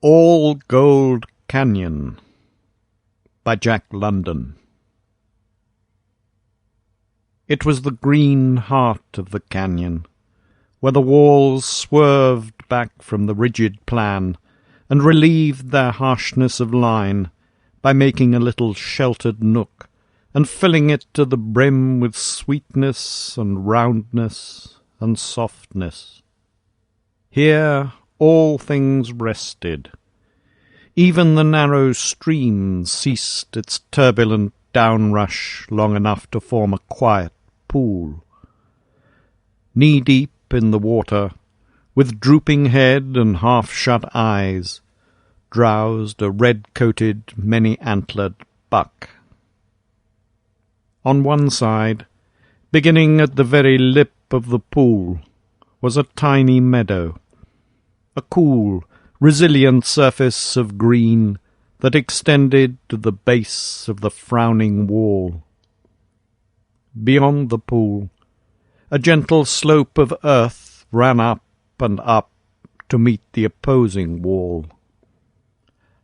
All Gold Canyon by Jack London. It was the green heart of the canyon, where the walls swerved back from the rigid plan and relieved their harshness of line by making a little sheltered nook and filling it to the brim with sweetness and roundness and softness. Here all things rested. Even the narrow stream ceased its turbulent downrush long enough to form a quiet pool. Knee-deep in the water, with drooping head and half-shut eyes, drowsed a red-coated, many-antlered buck. On one side, beginning at the very lip of the pool, was a tiny meadow, a cool, resilient surface of green that extended to the base of the frowning wall. Beyond the pool, a gentle slope of earth ran up and up to meet the opposing wall.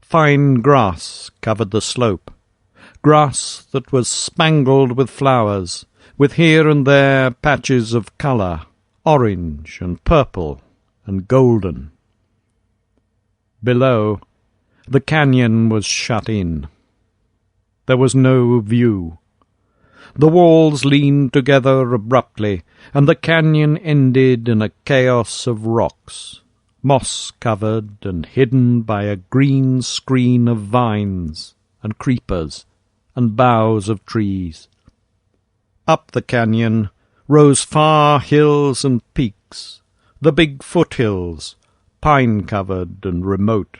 Fine grass covered the slope, grass that was spangled with flowers, with here and there patches of colour, orange and purple and golden. Below, the canyon was shut in. There was no view. The walls leaned together abruptly, and the canyon ended in a chaos of rocks, moss-covered and hidden by a green screen of vines and creepers and boughs of trees. Up the canyon rose far hills and peaks, the big foothills, pine-covered and remote.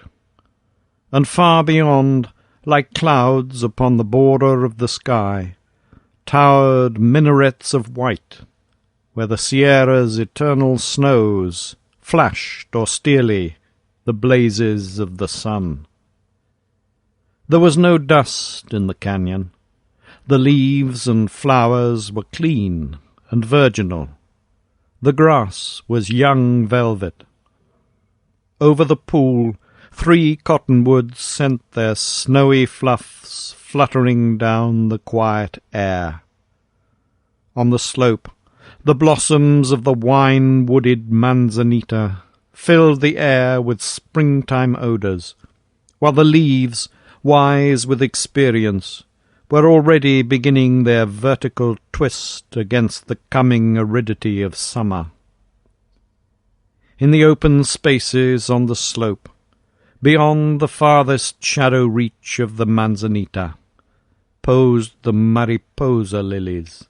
And far beyond, like clouds upon the border of the sky, towered minarets of white, where the Sierra's eternal snows flashed austerely the blazes of the sun. There was no dust in the canyon. The leaves and flowers were clean and virginal. The grass was young velvet. Over the pool, 3 cottonwoods sent their snowy fluffs fluttering down the quiet air. On the slope, the blossoms of the wine-wooded manzanita filled the air with springtime odours, while the leaves, wise with experience, were already beginning their vertical twist against the coming aridity of summer. In the open spaces on the slope, beyond the farthest shadow reach of the manzanita, posed the mariposa lilies,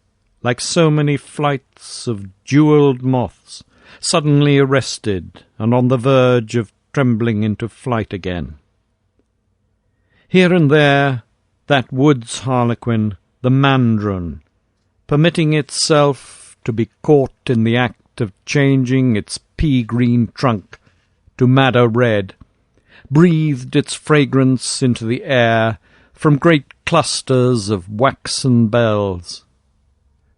like so many flights of jewelled moths, suddenly arrested and on the verge of trembling into flight again. Here and there, that wood's harlequin, the mandron, permitting itself to be caught in the act of changing its pea-green trunk to madder red, breathed its fragrance into the air from great clusters of waxen bells.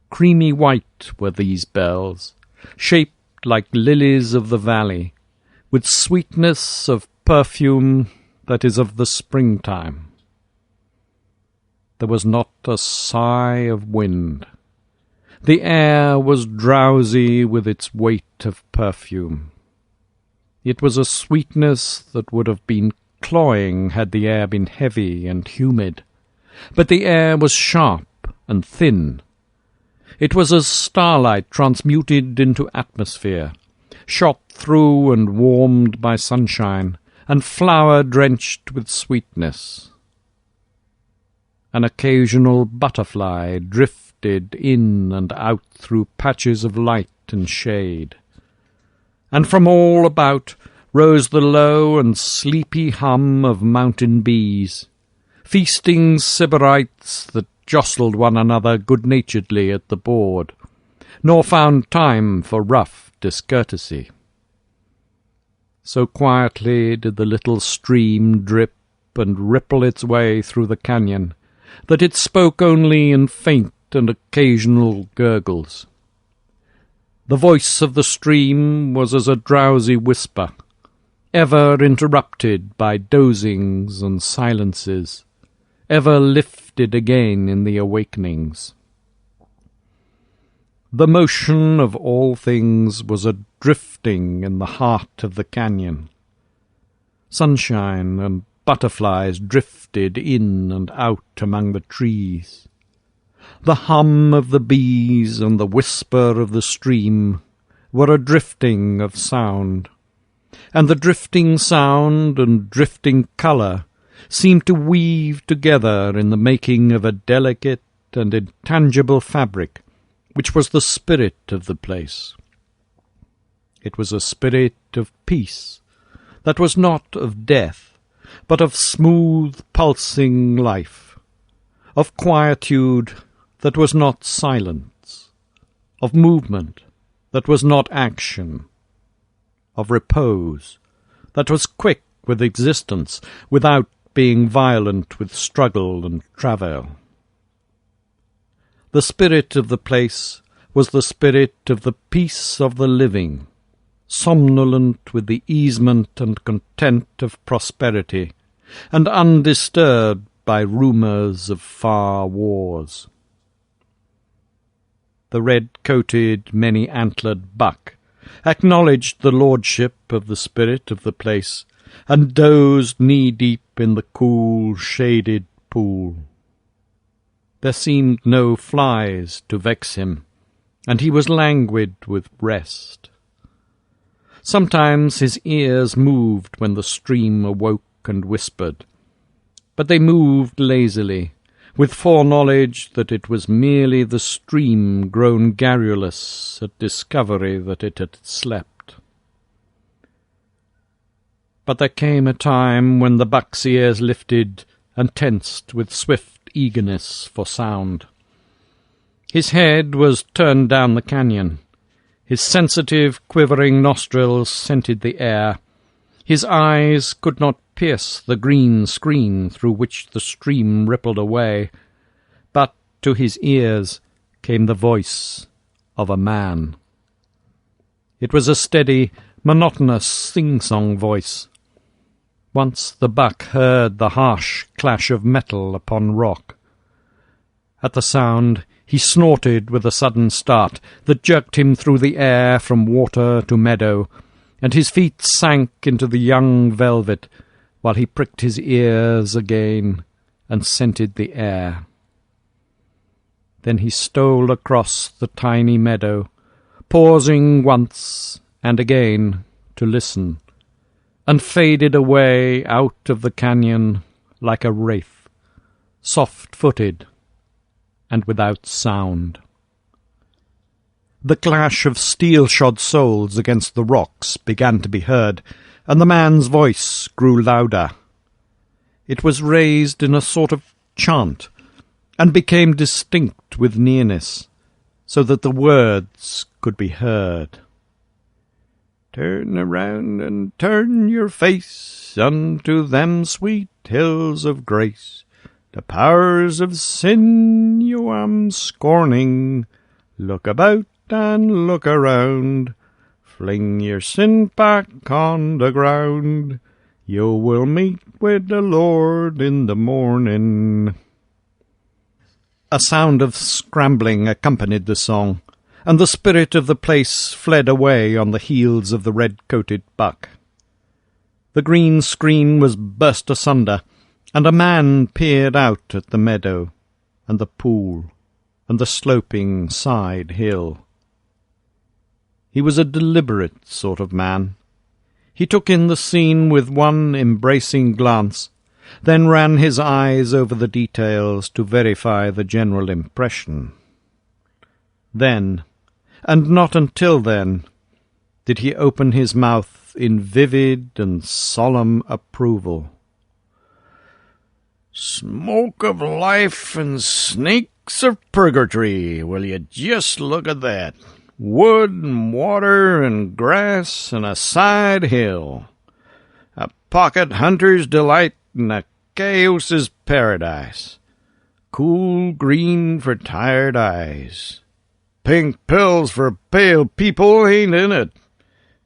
Creamy white were these bells, shaped like lilies of the valley, with sweetness of perfume that is of the springtime. There was not a sigh of wind. The air was drowsy with its weight of perfume. It was a sweetness that would have been cloying had the air been heavy and humid, but the air was sharp and thin. It was as starlight transmuted into atmosphere, shot through and warmed by sunshine, and flower-drenched with sweetness. An occasional butterfly drifted in and out through patches of light and shade, and from all about rose the low and sleepy hum of mountain bees, feasting sybarites that jostled one another good-naturedly at the board, nor found time for rough discourtesy. So quietly did the little stream drip and ripple its way through the canyon, that it spoke only in faint and occasional gurgles. The voice of the stream was as a drowsy whisper, ever interrupted by dozings and silences, ever lifted again in the awakenings. The motion of all things was a drifting in the heart of the canyon. Sunshine and butterflies drifted in and out among the trees. The hum of the bees and the whisper of the stream were a drifting of sound, and the drifting sound and drifting colour seemed to weave together in the making of a delicate and intangible fabric, which was the spirit of the place. It was a spirit of peace, that was not of death, but of smooth, pulsing life, of quietude that was not silence, of movement that was not action, of repose that was quick with existence without being violent with struggle and travail. The spirit of the place was the spirit of the peace of the living, somnolent with the easement and content of prosperity, and undisturbed by rumours of far wars. The red-coated, many-antlered buck acknowledged the lordship of the spirit of the place, and dozed knee-deep in the cool, shaded pool. There seemed no flies to vex him, and he was languid with rest. Sometimes his ears moved when the stream awoke and whispered, but they moved lazily, with foreknowledge that it was merely the stream grown garrulous at discovery that it had slept. But there came a time when the buck's ears lifted and tensed with swift eagerness for sound. His head was turned down the canyon. His sensitive, quivering nostrils scented the air. His eyes could not pierce the green screen through which the stream rippled away, but to his ears came the voice of a man. It was a steady, monotonous sing-song voice. Once the buck heard the harsh clash of metal upon rock. At the sound, he snorted with a sudden start that jerked him through the air from water to meadow, and his feet sank into the young velvet, while he pricked his ears again and scented the air. Then he stole across the tiny meadow, pausing once and again to listen, and faded away out of the canyon like a wraith, soft-footed and without sound. The clash of steel-shod soles against the rocks began to be heard, and the man's voice grew louder. It was raised in a sort of chant, and became distinct with nearness, so that the words could be heard. "Turn around and turn your face unto them sweet hills of grace. The powers of sin you am scorning. Look about and look around. Fling your sin back on the ground. You will meet with the Lord in the morning." A sound of scrambling accompanied the song, and the spirit of the place fled away on the heels of the red-coated buck. The green screen was burst asunder, and a man peered out at the meadow, and the pool, and the sloping side hill. He was a deliberate sort of man. He took in the scene with one embracing glance, then ran his eyes over the details to verify the general impression. Then, and not until then, did he open his mouth in vivid and solemn approval. "Smoke of life and snakes of purgatory, will you just look at that? Wood and water and grass and a side hill. A pocket hunter's delight and a cayuse's paradise. Cool green for tired eyes. Pink pills for pale people ain't in it.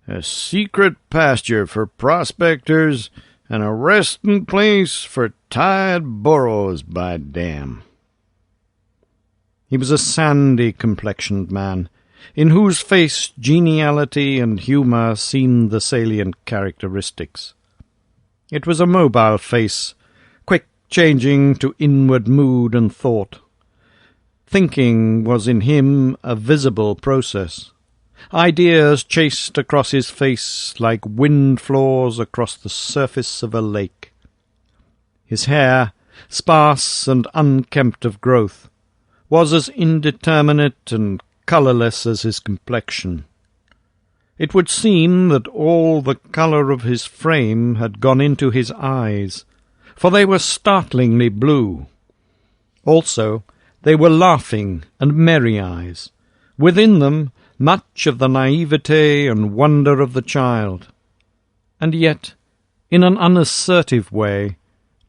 A secret pasture for prospectors and a resting place for tired burros, by damn. He was a sandy-complexioned man, in whose face geniality and humour seemed the salient characteristics. It was a mobile face, quick changing to inward mood and thought. Thinking was in him a visible process. Ideas chased across his face like wind flaws across the surface of a lake. His hair, sparse and unkempt of growth, was as indeterminate and colourless as his complexion. It would seem that all the colour of his frame had gone into his eyes, for they were startlingly blue. Also, they were laughing and merry eyes, within them much of the naivete and wonder of the child, and yet, in an unassertive way,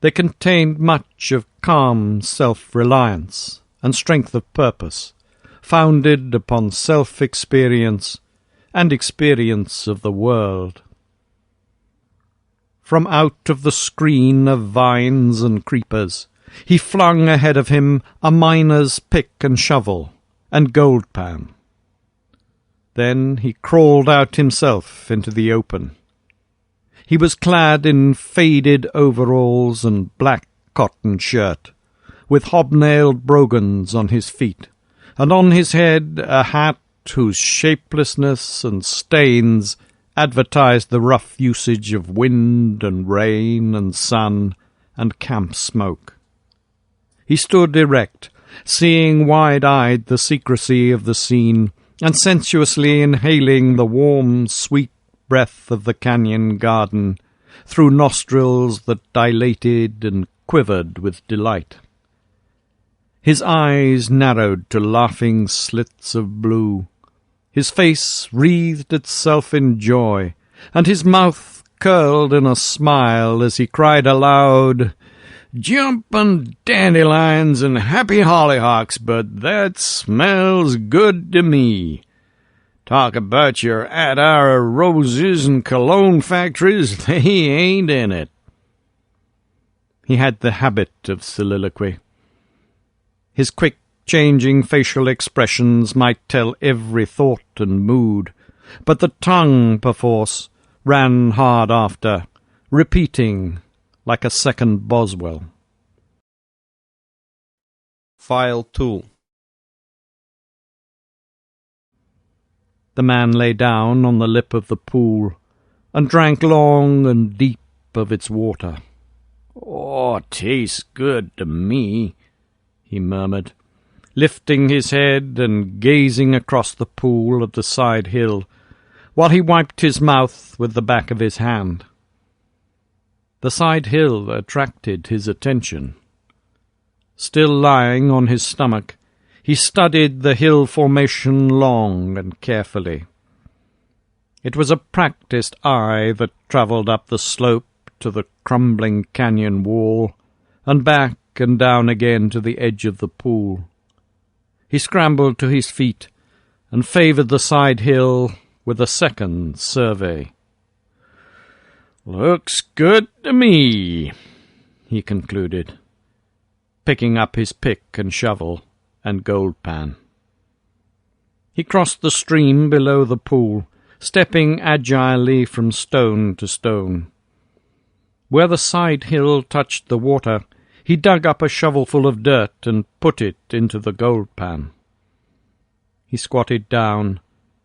they contained much of calm self-reliance and strength of purpose, founded upon self-experience and experience of the world. From out of the screen of vines and creepers, he flung ahead of him a miner's pick and shovel and gold pan. Then he crawled out himself into the open. He was clad in faded overalls and black cotton shirt, with hobnailed brogans on his feet, and on his head a hat whose shapelessness and stains advertised the rough usage of wind and rain and sun and camp smoke. He stood erect, seeing wide-eyed the secrecy of the scene, and sensuously inhaling the warm, sweet breath of the canyon garden through nostrils that dilated and quivered with delight. His eyes narrowed to laughing slits of blue. His face wreathed itself in joy, and his mouth curled in a smile as he cried aloud, "Jumpin' dandelions and happy hollyhocks, but that smells good to me. Talk about your attar roses and cologne factories, they ain't in it." He had the habit of soliloquy. His quick, changing facial expressions might tell every thought and mood, but the tongue, perforce, ran hard after, repeating like a second Boswell. File tool. The man lay down on the lip of the pool and drank long and deep of its water. "Oh, tastes good to me," he murmured, lifting his head and gazing across the pool at the side hill, while he wiped his mouth with the back of his hand. The side hill attracted his attention. Still lying on his stomach, he studied the hill formation long and carefully. It was a practised eye that travelled up the slope to the crumbling canyon wall, and back and down again to the edge of the pool. He scrambled to his feet and favoured the side hill with a second survey. "Looks good to me," he concluded, picking up his pick and shovel and gold pan. He crossed the stream below the pool, stepping agilely from stone to stone. Where the side hill touched the water, he dug up a shovelful of dirt and put it into the gold pan. He squatted down,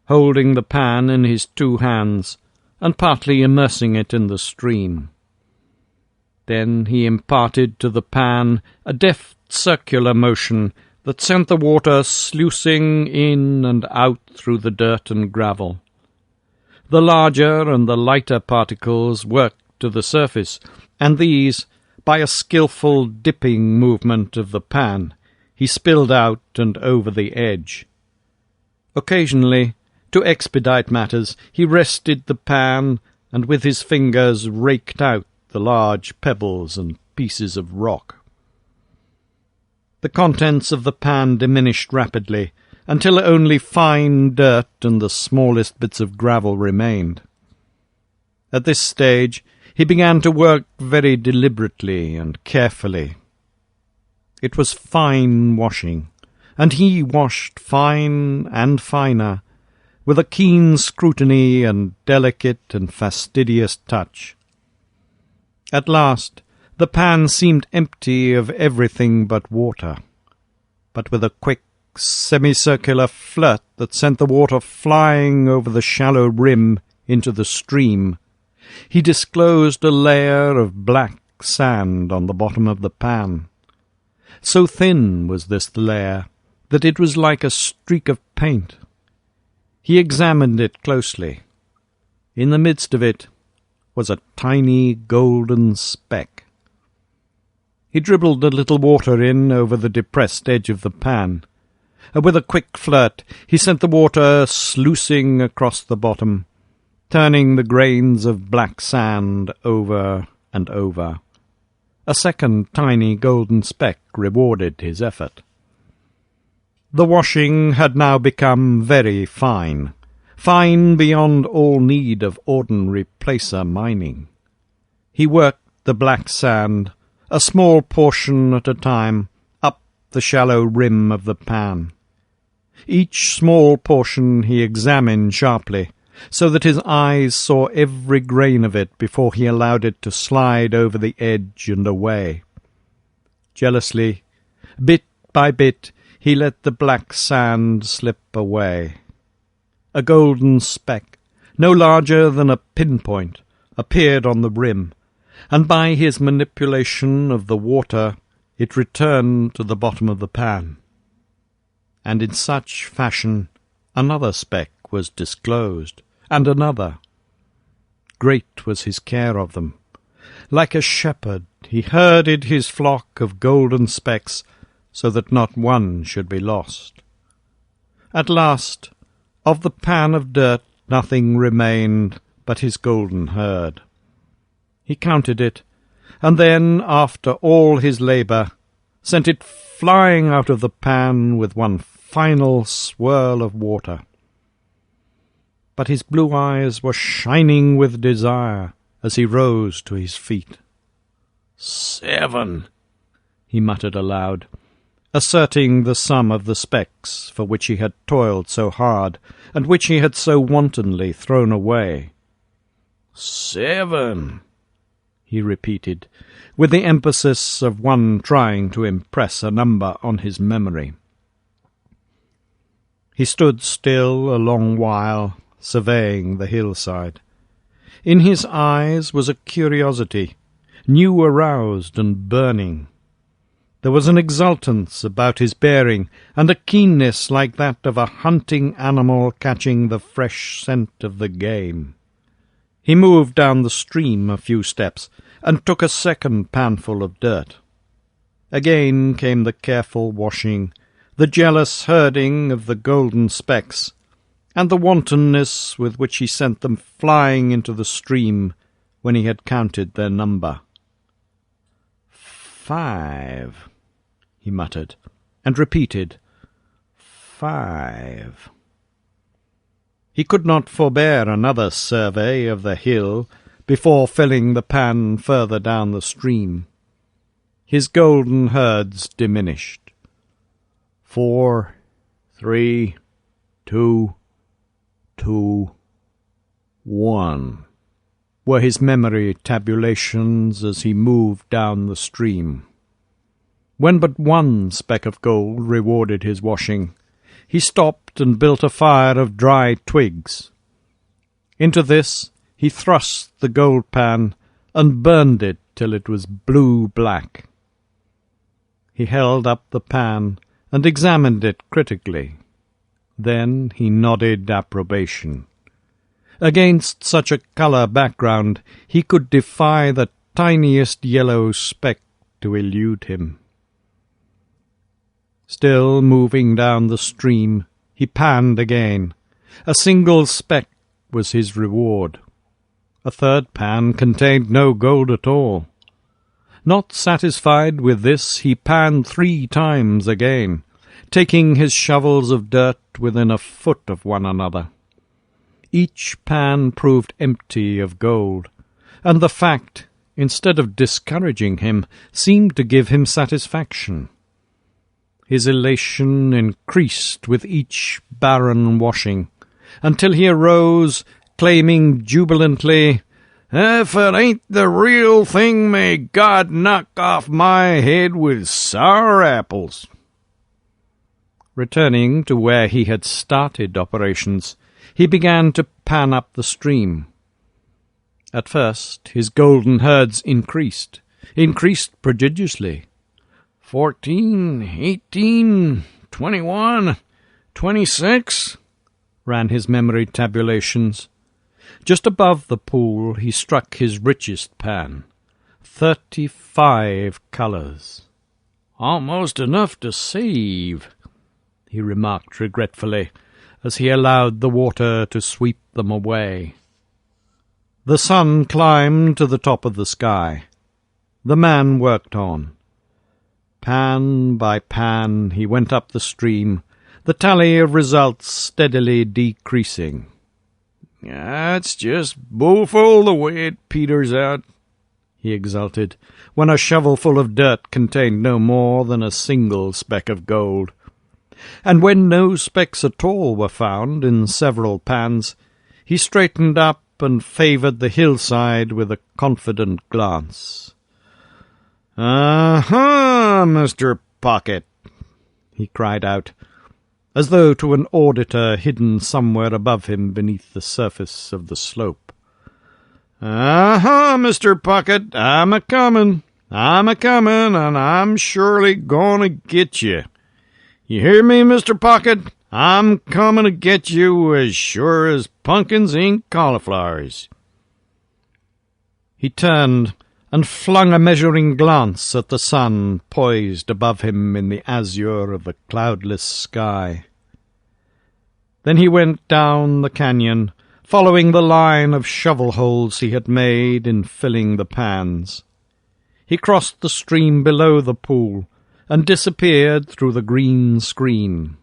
holding the pan in his two hands, and partly immersing it in the stream. Then he imparted to the pan a deft circular motion that sent the water sluicing in and out through the dirt and gravel. The larger and the lighter particles worked to the surface, and these, by a skilful dipping movement of the pan, he spilled out and over the edge. Occasionally, to expedite matters, he rested the pan and with his fingers raked out the large pebbles and pieces of rock. The contents of the pan diminished rapidly, until only fine dirt and the smallest bits of gravel remained. At this stage he began to work very deliberately and carefully. It was fine washing, and he washed fine and finer, with a keen scrutiny and delicate and fastidious touch. At last the pan seemed empty of everything but water, but with a quick semicircular flirt that sent the water flying over the shallow rim into the stream, he disclosed a layer of black sand on the bottom of the pan. So thin was this layer that it was like a streak of paint. He examined it closely. In the midst of it was a tiny golden speck. He dribbled a little water in over the depressed edge of the pan, and with a quick flirt he sent the water sluicing across the bottom, turning the grains of black sand over and over. A second tiny golden speck rewarded his effort. The washing had now become very fine, fine beyond all need of ordinary placer mining. He worked the black sand, a small portion at a time, up the shallow rim of the pan. Each small portion he examined sharply, so that his eyes saw every grain of it before he allowed it to slide over the edge and away. Jealously, bit by bit, he let the black sand slip away. A golden speck, no larger than a pinpoint, appeared on the rim, and by his manipulation of the water it returned to the bottom of the pan. And in such fashion another speck was disclosed, and another. Great was his care of them. Like a shepherd, he herded his flock of golden specks, so that not one should be lost. At last, of the pan of dirt nothing remained but his golden herd. He counted it, and then, after all his labour, sent it flying out of the pan with one final swirl of water. But his blue eyes were shining with desire as he rose to his feet. 7, he muttered aloud, asserting the sum of the specks for which he had toiled so hard, and which he had so wantonly thrown away. 7, he repeated, with the emphasis of one trying to impress a number on his memory. He stood still a long while, surveying the hillside. In his eyes was a curiosity, new aroused and burning. There was an exultance about his bearing, and a keenness like that of a hunting animal catching the fresh scent of the game. He moved down the stream a few steps, and took a second panful of dirt. Again came the careful washing, the jealous herding of the golden specks, and the wantonness with which he sent them flying into the stream when he had counted their number. 5, he muttered, and repeated, 5. He could not forbear another survey of the hill before filling the pan further down the stream. His golden herds diminished. 4, 3, 2, 2, 1 were his memory tabulations as he moved down the stream. When but one speck of gold rewarded his washing, he stopped and built a fire of dry twigs. Into this he thrust the gold pan and burned it till it was blue-black. He held up the pan and examined it critically. Then he nodded approbation. Against such a colour background he could defy the tiniest yellow speck to elude him. Still moving down the stream, he panned again. A single speck was his reward. A third pan contained no gold at all. Not satisfied with this, he panned 3 times again, taking his shovels of dirt within a foot of one another. Each pan proved empty of gold, and the fact, instead of discouraging him, seemed to give him satisfaction. His elation increased with each barren washing, until he arose, claiming jubilantly, "If it ain't the real thing, may God knock off my head with sour apples." Returning to where he had started operations, he began to pan up the stream. At first his golden herds increased prodigiously. 14, 18, 21, 26, ran his memory tabulations. Just above the pool he struck his richest pan. 35 colours. "Almost enough to save," he remarked regretfully, as he allowed the water to sweep them away. The sun climbed to the top of the sky. The man worked on. Pan by pan he went up the stream, the tally of results steadily decreasing. "That's just bullful the way it peters out," he exulted, when a shovelful of dirt contained no more than a single speck of gold. And when no specks at all were found in several pans, he straightened up and favoured the hillside with a confident glance. "Aha, Mr. Pocket!" he cried out, as though to an auditor hidden somewhere above him beneath the surface of the slope. "Aha, Mr. Pocket, I'm a-comin', and I'm surely gonna get you. You hear me, Mr. Pocket? I'm comin' to get you as sure as pumpkins ain't cauliflowers." He turned and flung a measuring glance at the sun poised above him in the azure of the cloudless sky. Then he went down the canyon, following the line of shovel-holes he had made in filling the pans. He crossed the stream below the pool and disappeared through the green screen.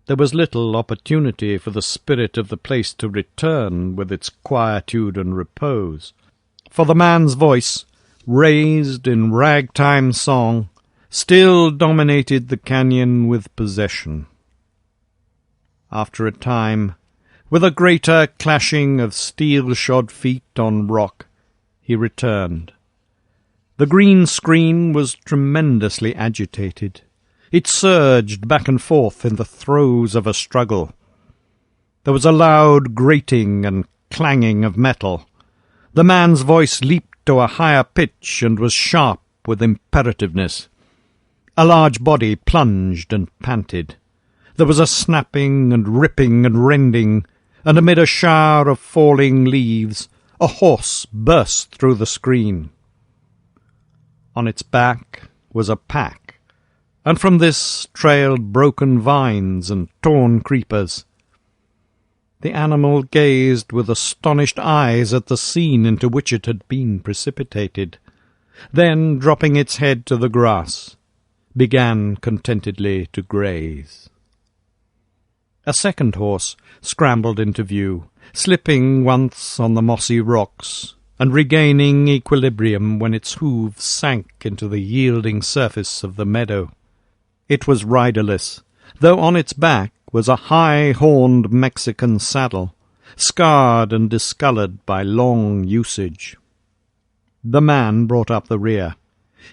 There was little opportunity for the spirit of the place to return with its quietude and repose, for the man's voice, raised in ragtime song, still dominated the canyon with possession. After a time, with a greater clashing of steel-shod feet on rock, he returned. The green screen was tremendously agitated. It surged back and forth in the throes of a struggle. There was a loud grating and clanging of metal. The man's voice leaped to a higher pitch and was sharp with imperativeness. A large body plunged and panted. There was a snapping and ripping and rending, and amid a shower of falling leaves, a horse burst through the screen. On its back was a pack, and from this trailed broken vines and torn creepers. The animal gazed with astonished eyes at the scene into which it had been precipitated, then, dropping its head to the grass, began contentedly to graze. A second horse scrambled into view, slipping once on the mossy rocks, and regaining equilibrium when its hooves sank into the yielding surface of the meadow. It was riderless, though on its back was a high-horned Mexican saddle, scarred and discoloured by long usage. The man brought up the rear.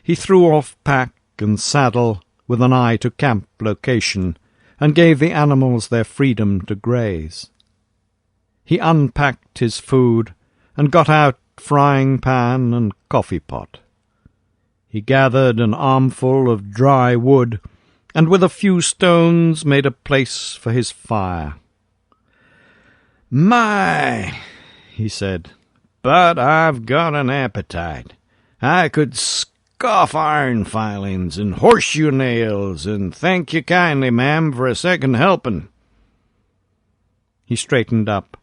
He threw off pack and saddle with an eye to camp location, and gave the animals their freedom to graze. He unpacked his food and got out frying-pan and coffee-pot. He gathered an armful of dry wood, and with a few stones made a place for his fire. "My," he said, "but I've got an appetite. I could scoff iron filings and horseshoe nails, and thank you kindly, ma'am, for a second helping." He straightened up,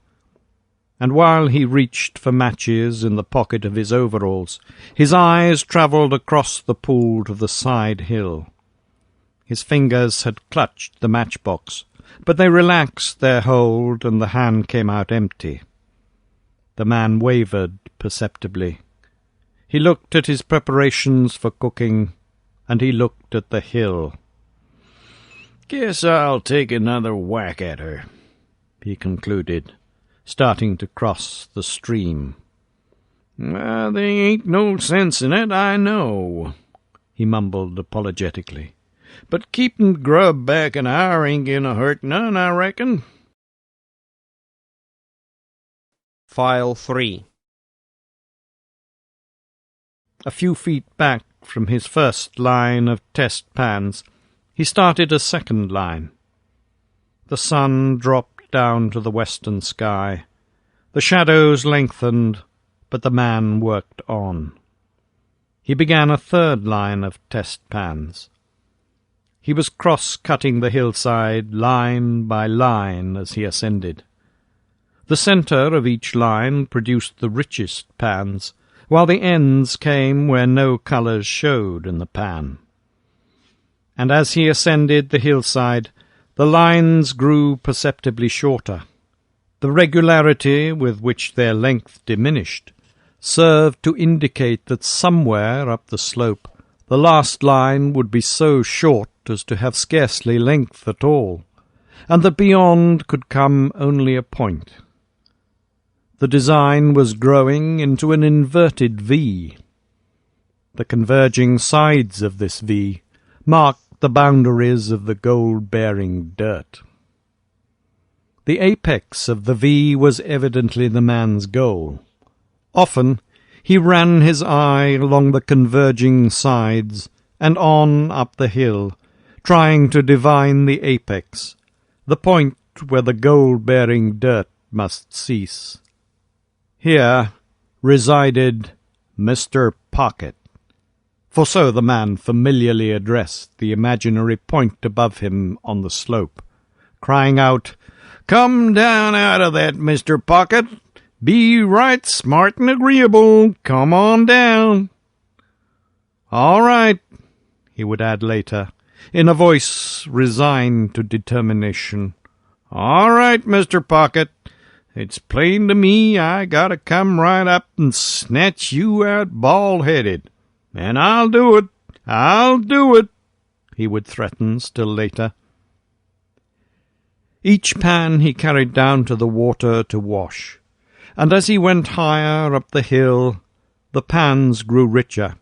and while he reached for matches in the pocket of his overalls, his eyes travelled across the pool to the side hill. His fingers had clutched the matchbox, but they relaxed their hold and the hand came out empty. The man wavered perceptibly. He looked at his preparations for cooking, and he looked at the hill. "Guess I'll take another whack at her," he concluded, starting to cross the stream. "There ain't no sense in it, I know," he mumbled apologetically. "But keepin' grub back an hour ain't gonna hurt none, I reckon." File 3. A few feet back from his first line of test pans, he started a second line. The sun dropped down to the western sky. The shadows lengthened, but the man worked on. He began a third line of test pans. He was cross-cutting the hillside line by line as he ascended. The centre of each line produced the richest pans, while the ends came where no colours showed in the pan. And as he ascended the hillside, the lines grew perceptibly shorter. The regularity with which their length diminished served to indicate that somewhere up the slope the last line would be so short as to have scarcely length at all, and that beyond could come only a point. The design was growing into an inverted V. The converging sides of this V marked the boundaries of the gold-bearing dirt. The apex of the V was evidently the man's goal. Often he ran his eye along the converging sides and on up the hill, trying to divine the apex, the point where the gold-bearing dirt must cease. Here resided Mr. Pocket, for so the man familiarly addressed the imaginary point above him on the slope, crying out, "Come down out of that, Mr. Pocket. Be right smart and agreeable. Come on down." "All right," he would add later, in a voice resigned to determination. "All right, Mr. Pocket. It's plain to me I gotta come right up and snatch you out bald-headed. And I'll do it, he would threaten still later. Each pan he carried down to the water to wash, and as he went higher up the hill, the pans grew richer,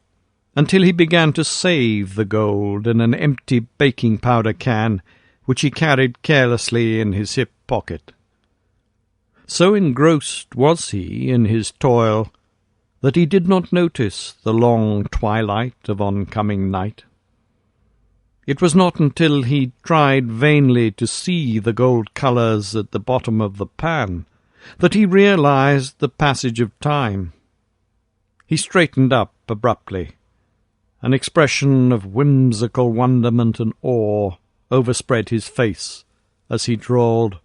until he began to save the gold in an empty baking-powder can which he carried carelessly in his hip pocket. So engrossed was he in his toil that he did not notice the long twilight of oncoming night. It was not until he tried vainly to see the gold colours at the bottom of the pan that he realized the passage of time. He straightened up abruptly. An expression of whimsical wonderment and awe overspread his face as he drawled,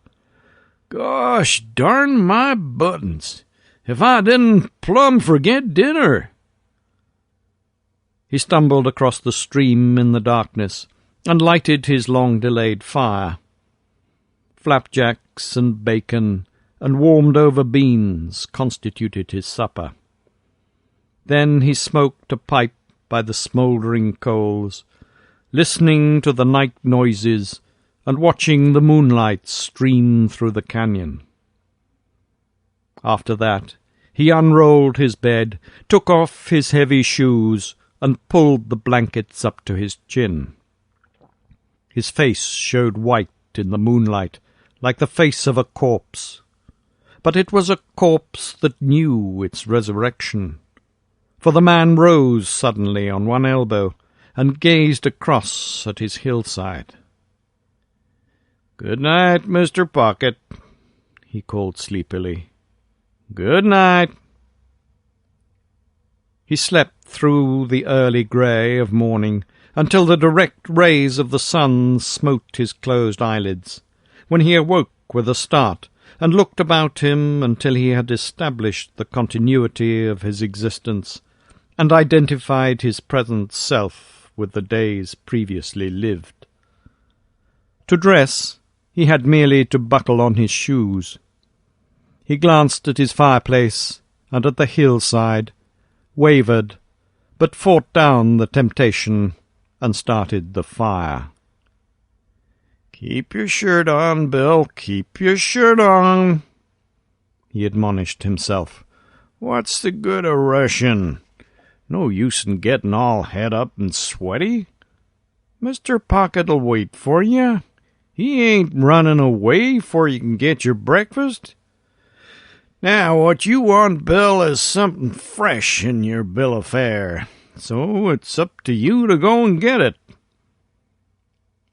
"Gosh darn my buttons, if I didn't plumb forget dinner!" He stumbled across the stream in the darkness and lighted his long-delayed fire. Flapjacks and bacon and warmed-over beans constituted his supper. Then he smoked a pipe by the smouldering coals, listening to the night noises and watching the moonlight stream through the canyon. After that, he unrolled his bed, took off his heavy shoes, and pulled the blankets up to his chin. His face showed white in the moonlight, like the face of a corpse. But it was a corpse that knew its resurrection. For the man rose suddenly on one elbow and gazed across at his hillside. "Good night, Mr. Pocket," he called sleepily. "Good night." He slept through the early grey of morning until the direct rays of the sun smote his closed eyelids, when he awoke with a start and looked about him until he had established the continuity of his existence and identified his present self with the days previously lived. To dress, he had merely to buckle on his shoes. He glanced at his fireplace and at the hillside, wavered, but fought down the temptation and started the fire. "Keep your shirt on, Bill, keep your shirt on," he admonished himself. "What's the good of rushing? No use in getting all het up and sweaty. Mr. Pocket'll wait for you. He ain't running away 'fore you can get your breakfast. Now, what you want, Bill, is something fresh in your bill of fare, so it's up to you to go and get it."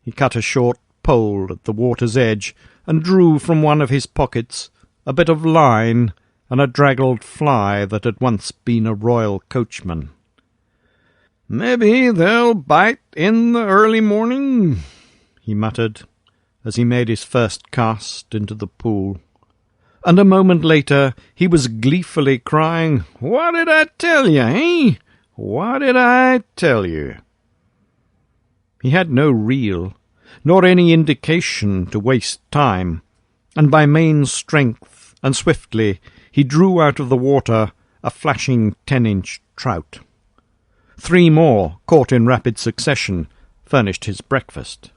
He cut a short pole at the water's edge and drew from one of his pockets a bit of line and a draggled fly that had once been a royal coachman. "Maybe they'll bite in the early morning," he muttered, as he made his first cast into the pool, and a moment later he was gleefully crying, "What did I tell you, eh? What did I tell you?" He had no reel, nor any indication to waste time, and by main strength and swiftly he drew out of the water a flashing 10-inch trout. 3 more, caught in rapid succession, furnished his breakfast.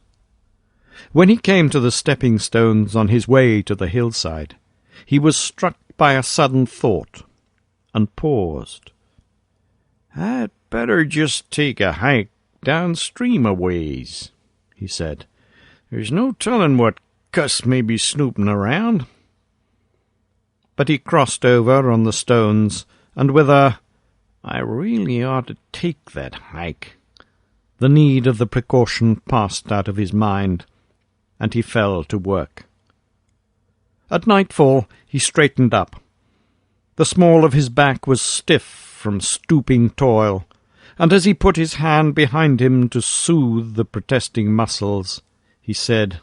When he came to the stepping stones on his way to the hillside, he was struck by a sudden thought, and paused. "I'd better just take a hike downstream a ways," he said. "There's no telling what cuss may be snooping around." But he crossed over on the stones, and with a "I really ought to take that hike," the need of the precaution passed out of his mind, and he fell to work. At nightfall he straightened up. The small of his back was stiff from stooping toil, and as he put his hand behind him to soothe the protesting muscles, he said,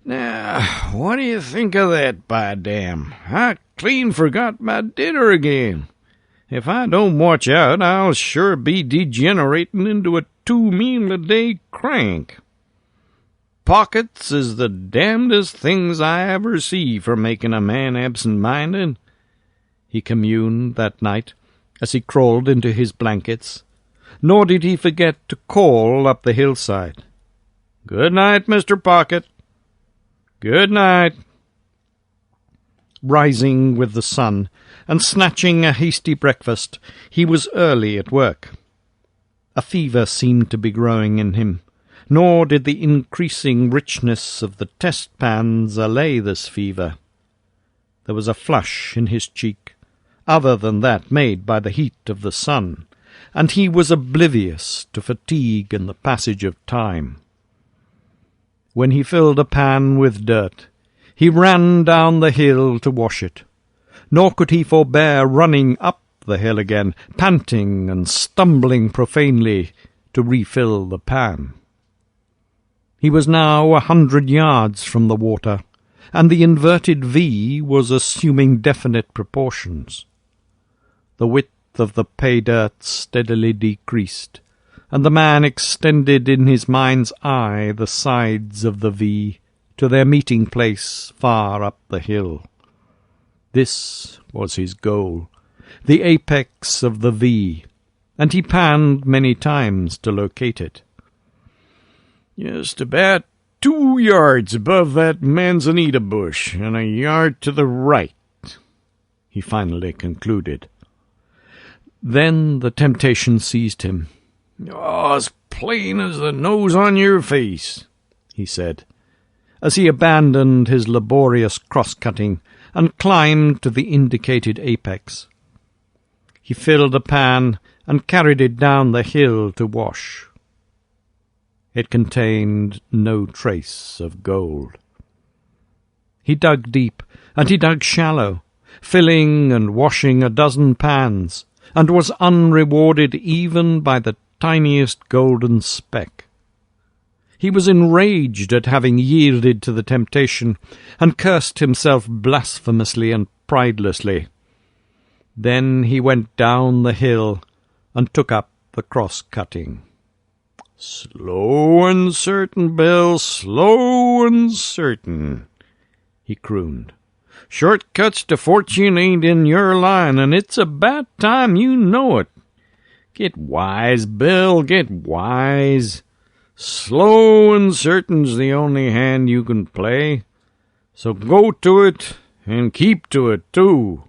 "Now, what do you think of that, by damn? I clean forgot my dinner again. If I don't watch out, I'll sure be degenerating into a 2-meal-a-day crank. Pockets is the damnedest things I ever see for making a man absent-minded," he communed that night as he crawled into his blankets, nor did he forget to call up the hillside, "Good night, Mr. Pocket. Good night." Rising with the sun and snatching a hasty breakfast, he was early at work. A fever seemed to be growing in him, nor did the increasing richness of the test pans allay this fever. There was a flush in his cheek, other than that made by the heat of the sun, and he was oblivious to fatigue and the passage of time. When he filled a pan with dirt, he ran down the hill to wash it, nor could he forbear running up the hill again, panting and stumbling profanely to refill the pan. He was now 100 yards from the water, and the inverted V was assuming definite proportions. The width of the pay-dirt steadily decreased, and the man extended in his mind's eye the sides of the V to their meeting place far up the hill. This was his goal, the apex of the V, and he panned many times to locate it. "Just about 2 yards above that manzanita bush, and a yard to the right," he finally concluded. Then the temptation seized him. "Oh, as plain as the nose on your face," he said, as he abandoned his laborious cross-cutting and climbed to the indicated apex. He filled a pan and carried it down the hill to wash. It contained no trace of gold. He dug deep, and he dug shallow, filling and washing a dozen pans, and was unrewarded even by the tiniest golden speck. He was enraged at having yielded to the temptation, and cursed himself blasphemously and pridelessly. Then he went down the hill and took up the cross-cutting. "Slow and certain, Bill, slow and certain," he crooned. "Shortcuts to fortune ain't in your line, and it's about time you know it. Get wise, Bill, get wise. Slow and certain's the only hand you can play. So go to it, and keep to it, too."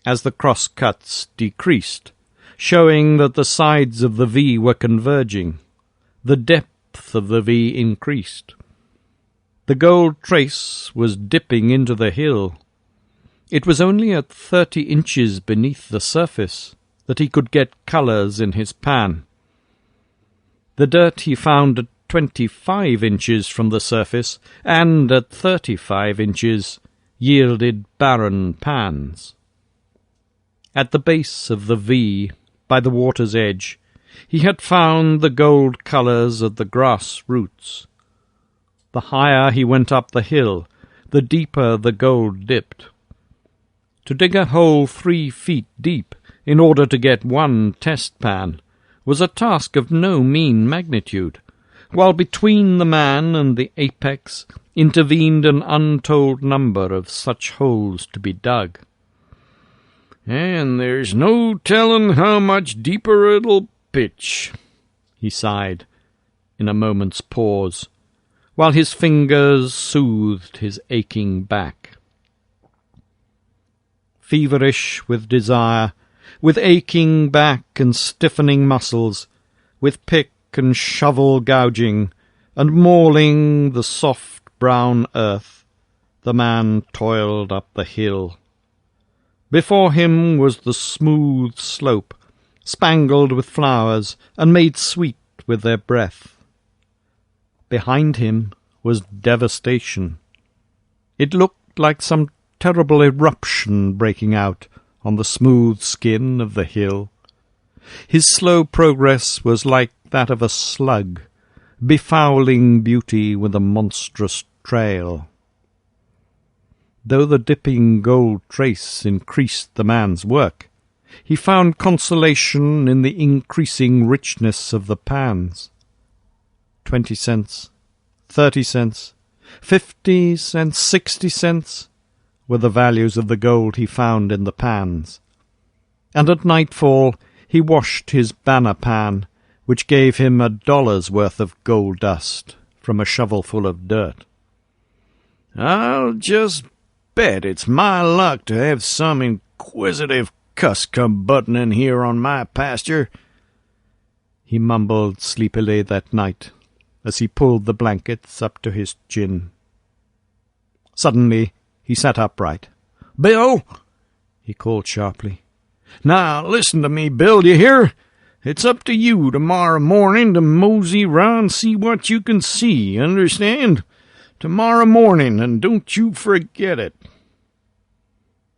As the cross-cuts decreased, showing that the sides of the V were converging, the depth of the V increased. The gold trace was dipping into the hill. It was only at 30 inches beneath the surface that he could get colours in his pan. The dirt he found at 25 inches from the surface, and at 35 inches, yielded barren pans. At the base of the V, by the water's edge, he had found the gold colours of the grass roots. The higher he went up the hill, the deeper the gold dipped. To dig a hole 3 feet deep in order to get one test pan was a task of no mean magnitude, while between the man and the apex intervened an untold number of such holes to be dug. "And there's no telling how much deeper it'll pitch," he sighed, in a moment's pause, while his fingers soothed his aching back. Feverish with desire, with aching back and stiffening muscles, with pick and shovel gouging, and mauling the soft brown earth, the man toiled up the hill. Before him was the smooth slope, spangled with flowers and made sweet with their breath. Behind him was devastation. It looked like some terrible eruption breaking out on the smooth skin of the hill. His slow progress was like that of a slug, befouling beauty with a monstrous trail. Though the dipping gold trace increased the man's work, he found consolation in the increasing richness of the pans. 20 cents, 30 cents, 50 cents, 60 cents were the values of the gold he found in the pans. And at nightfall he washed his banner pan, which gave him $1 worth of gold dust from a shovelful of dirt. "I'll just bet it's my luck to have some inquisitive cuss come buttoning here on my pasture," he mumbled sleepily that night, as he pulled the blankets up to his chin. Suddenly he sat upright. "Bill!" he called sharply. "Now listen to me, Bill, you hear? It's up to you tomorrow morning to mosey round, see what you can see, understand? Tomorrow morning, and don't you forget it."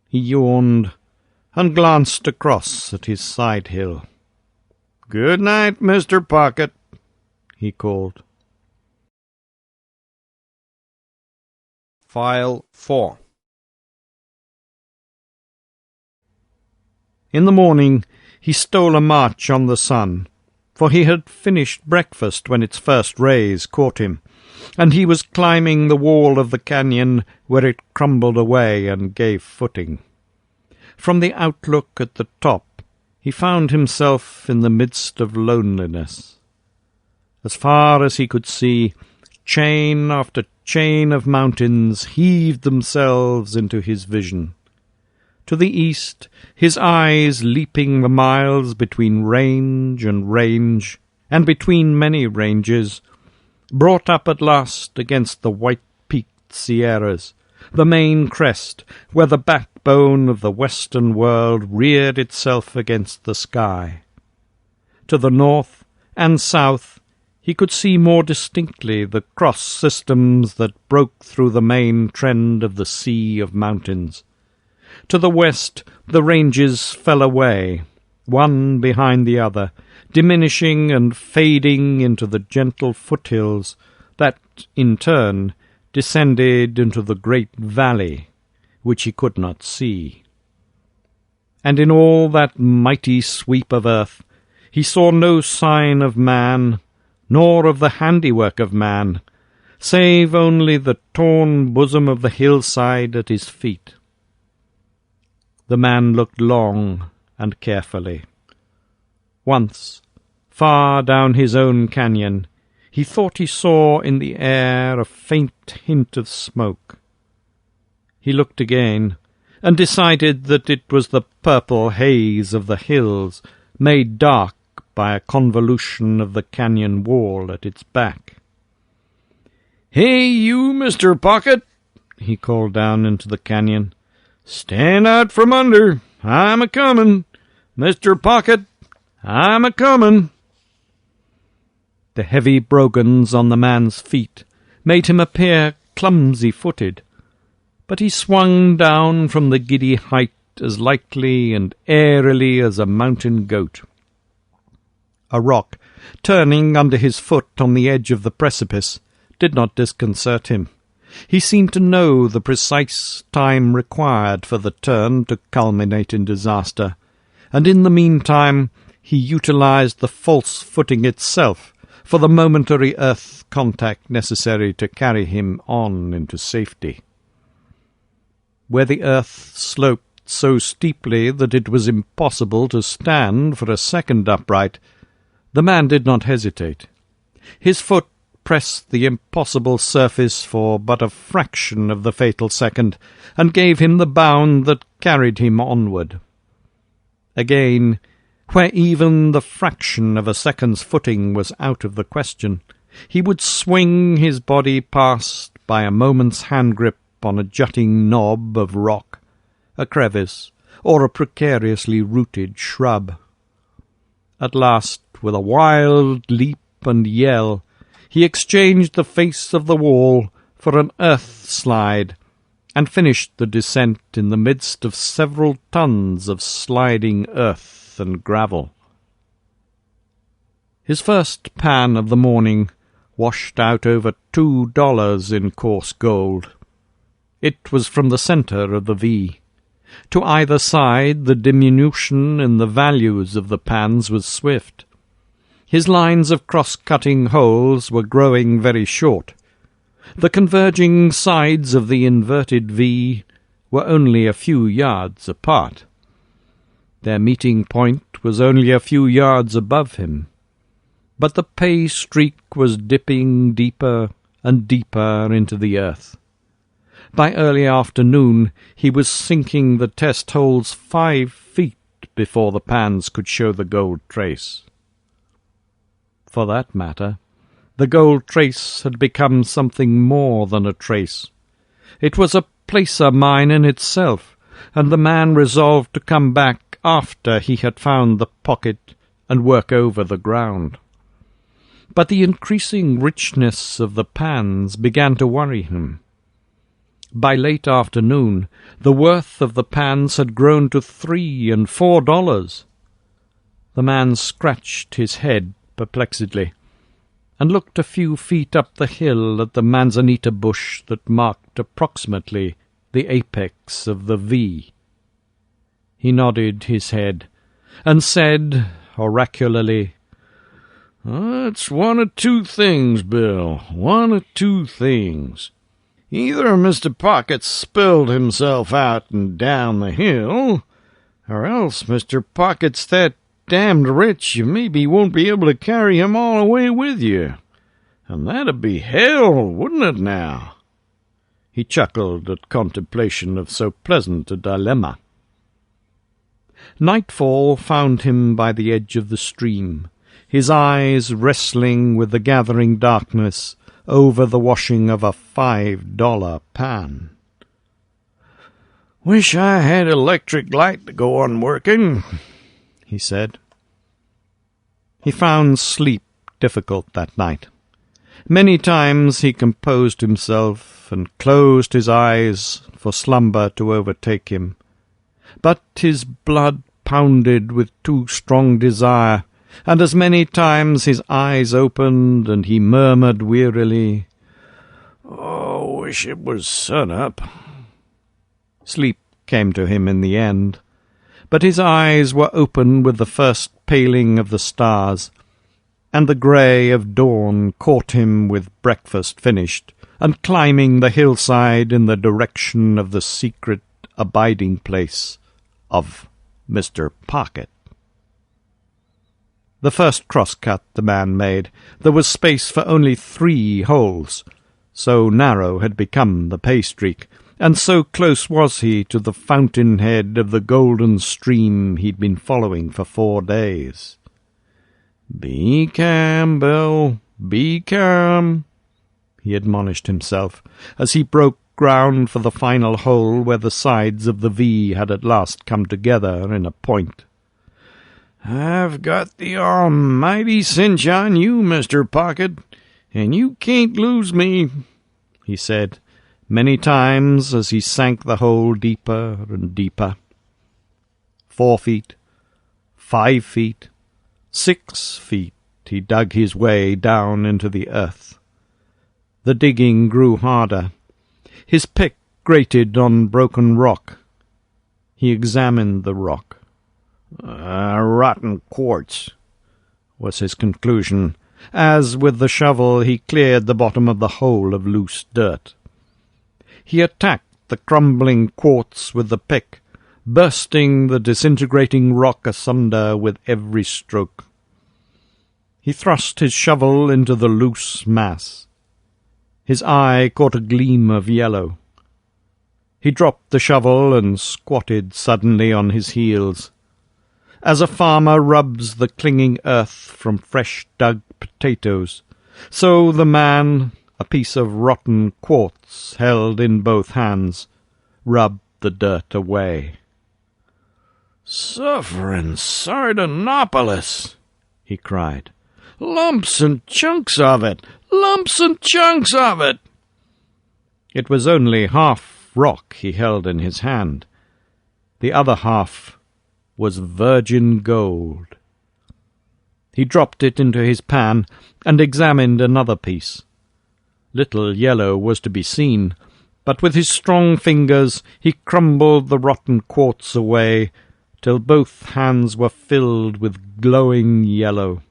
He yawned and glanced across at his side hill. "Good night, Mr. Pocket," he called. File 4. In the morning he stole a march on the sun, for he had finished breakfast when its first rays caught him, and he was climbing the wall of the canyon where it crumbled away and gave footing. From the outlook at the top, he found himself in the midst of loneliness. As far as he could see, chain after chain of mountains heaved themselves into his vision. To the east, his eyes leaping the miles between range and between many ranges, brought up at last against the white-peaked Sierras, the main crest where the backbone of the western world reared itself against the sky. To the north and south he could see more distinctly the cross systems that broke through the main trend of the sea of mountains. To the west the ranges fell away, one behind the other, diminishing and fading into the gentle foothills that, in turn, descended into the great valley, which he could not see. And in all that mighty sweep of earth, He saw no sign of man, nor of the handiwork of man, save only the torn bosom of the hillside at his feet. The man looked long and carefully. Once, far down his own canyon, he thought he saw in the air a faint hint of smoke. He looked again, and decided that it was the purple haze of the hills, made dark by a convolution of the canyon wall at its back. "Hey, you, Mr. Pocket," he called down into the canyon. "Stand out from under. I'm a-comin'. Mr. Pocket, I'm a-comin'." The heavy brogans on the man's feet made him appear clumsy-footed, but he swung down from the giddy height as lightly and airily as a mountain goat. A rock, turning under his foot on the edge of the precipice, did not disconcert him. He seemed to know the precise time required for the turn to culminate in disaster, and in the meantime he utilized the false footing itself for the momentary earth contact necessary to carry him on into safety. Where the earth sloped so steeply that it was impossible to stand for a second upright, the man did not hesitate. His foot pressed the impossible surface for but a fraction of the fatal second, and gave him the bound that carried him onward. Again, where even the fraction of a second's footing was out of the question, he would swing his body past by a moment's hand-grip on a jutting knob of rock, a crevice, or a precariously rooted shrub. At last, with a wild leap and yell, he exchanged the face of the wall for an earth slide, and finished the descent in the midst of several tons of sliding earth and gravel. His first pan of the morning washed out over $2 in coarse gold. It was from the centre of the V. To either side, the diminution in the values of the pans was swift. His lines of cross-cutting holes were growing very short. The converging sides of the inverted V were only a few yards apart. Their meeting point was only a few yards above him. But the pay streak was dipping deeper and deeper into the earth. By early afternoon he was sinking the test holes 5 feet before the pans could show the gold trace. For that matter, the gold trace had become something more than a trace. It was a placer mine in itself, and the man resolved to come back after he had found the pocket and work over the ground. But the increasing richness of the pans began to worry him. By late afternoon, the worth of the pans had grown to $3 and $4. The man scratched his head perplexedly, and looked a few feet up the hill at the manzanita bush that marked approximately the apex of the V. He nodded his head, and said, oracularly, "It's one of two things, Bill, one of two things. Either Mr. Pocket spilled himself out and down the hill, or else Mr. Pocket's that damned rich you maybe won't be able to carry him all away with you. And that'd be hell, wouldn't it now?" He chuckled at contemplation of so pleasant a dilemma. Nightfall found him by the edge of the stream, his eyes wrestling with the gathering darkness over the washing of a $5 pan. "Wish I had electric light to go on working," he said. He found sleep difficult that night. Many times he composed himself and closed his eyes for slumber to overtake him. But his blood pounded with too strong desire, and as many times his eyes opened and he murmured wearily, "Oh, wish it was sun-up." Sleep came to him in the end, but his eyes were open with the first paling of the stars, and the grey of dawn caught him with breakfast finished, and climbing the hillside in the direction of the secret abiding place of Mr. Pocket. The first cross-cut the man made, there was space for only 3 holes. So narrow had become the pay-streak, and so close was he to the fountain-head of the golden stream he'd been following for 4 days. "Be calm, Bill, be calm," he admonished himself, as he broke ground for the final hole where the sides of the V had at last come together in a point. "I've got the almighty cinch on you, Mr. Pocket, and you can't lose me," he said, many times as he sank the hole deeper and deeper. 4 feet, 5 feet, 6 feet, he dug his way down into the earth. The digging grew harder. His pick grated on broken rock. He examined the rock. "Rotten quartz," was his conclusion, as with the shovel he cleared the bottom of the hole of loose dirt. He attacked the crumbling quartz with the pick, bursting the disintegrating rock asunder with every stroke. He thrust his shovel into the loose mass. His eye caught a gleam of yellow. He dropped the shovel and squatted suddenly on his heels. As a farmer rubs the clinging earth from fresh-dug potatoes, so the man, a piece of rotten quartz held in both hands, rubbed the dirt away. "Sufferin' Sardinopolis!" he cried. "Lumps and chunks of it! Lumps and chunks of it!" It was only half rock he held in his hand. The other half was virgin gold. He dropped it into his pan and examined another piece. Little yellow was to be seen, but with his strong fingers he crumbled the rotten quartz away till both hands were filled with glowing yellow.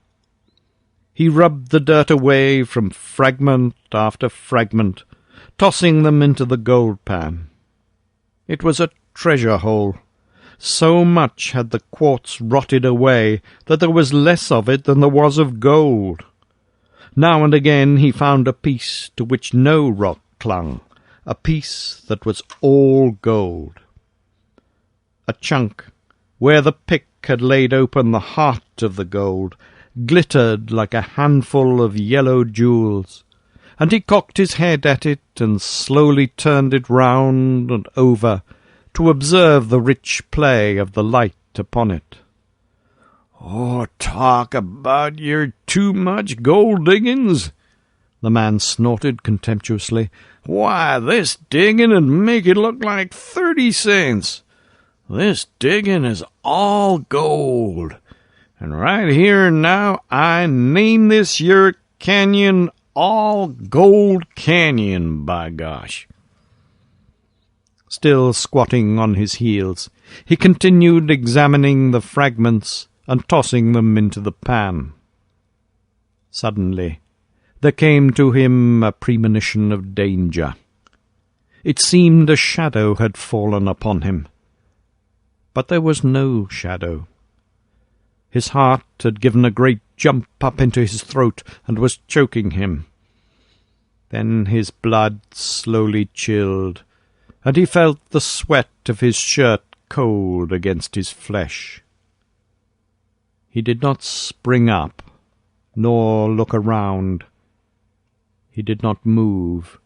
He rubbed the dirt away from fragment after fragment, tossing them into the gold pan. It was a treasure hole. So much had the quartz rotted away that there was less of it than there was of gold. Now and again he found a piece to which no rock clung, a piece that was all gold. A chunk, where the pick had laid open the heart of the gold, glittered like a handful of yellow jewels, and he cocked his head at it and slowly turned it round and over, to observe the rich play of the light upon it. "Oh, talk about your too much gold diggins," the man snorted contemptuously. "Why, this diggin' 'd make it look like 30 cents. This diggin' is all gold. And right here now I name this yer canyon All Gold Canyon, by gosh." Still squatting on his heels, he continued examining the fragments and tossing them into the pan. Suddenly, there came to him a premonition of danger. It seemed a shadow had fallen upon him. But there was no shadow. His heart had given a great jump up into his throat and was choking him. Then his blood slowly chilled, and he felt the sweat of his shirt cold against his flesh. He did not spring up, nor look around. He did not move.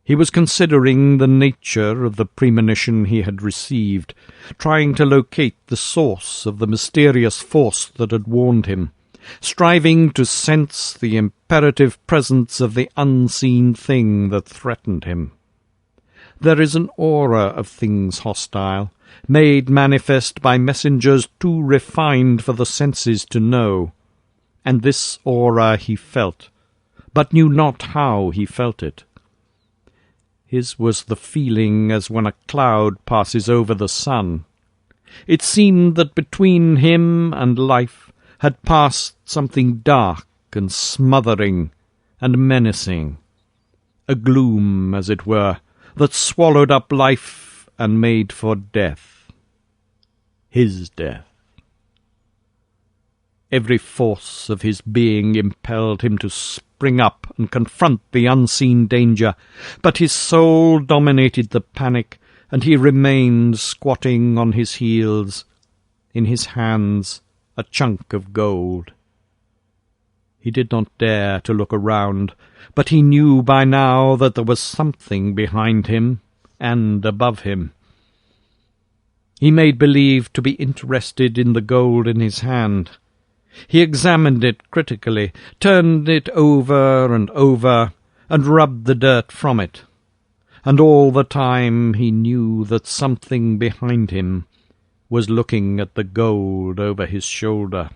He was considering the nature of the premonition he had received, trying to locate the source of the mysterious force that had warned him, striving to sense the imperative presence of the unseen thing that threatened him. There is an aura of things hostile, made manifest by messengers too refined for the senses to know, and this aura he felt, but knew not how he felt it. His was the feeling as when a cloud passes over the sun. It seemed that between him and life had passed something dark and smothering and menacing, a gloom, as it were, that swallowed up life and made for death. His death. Every force of his being impelled him to spring up and confront the unseen danger, but his soul dominated the panic, and he remained squatting on his heels, in his hands a chunk of gold. He did not dare to look around, but he knew by now that there was something behind him and above him. He made believe to be interested in the gold in his hand. He examined it critically, turned it over, and rubbed the dirt from it. And all the time he knew that something behind him was looking at the gold over his shoulder.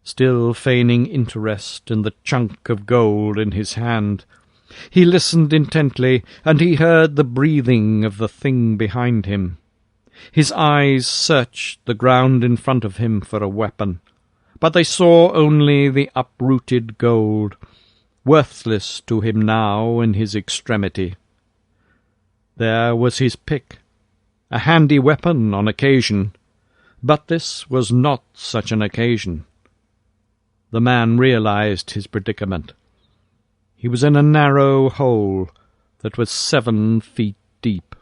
Still feigning interest in the chunk of gold in his hand, he listened intently, and he heard the breathing of the thing behind him. His eyes searched the ground in front of him for a weapon, but they saw only the uprooted gold, worthless to him now in his extremity. There was his pick, a handy weapon on occasion, but this was not such an occasion. The man realized his predicament. He was in a narrow hole that was 7 feet deep.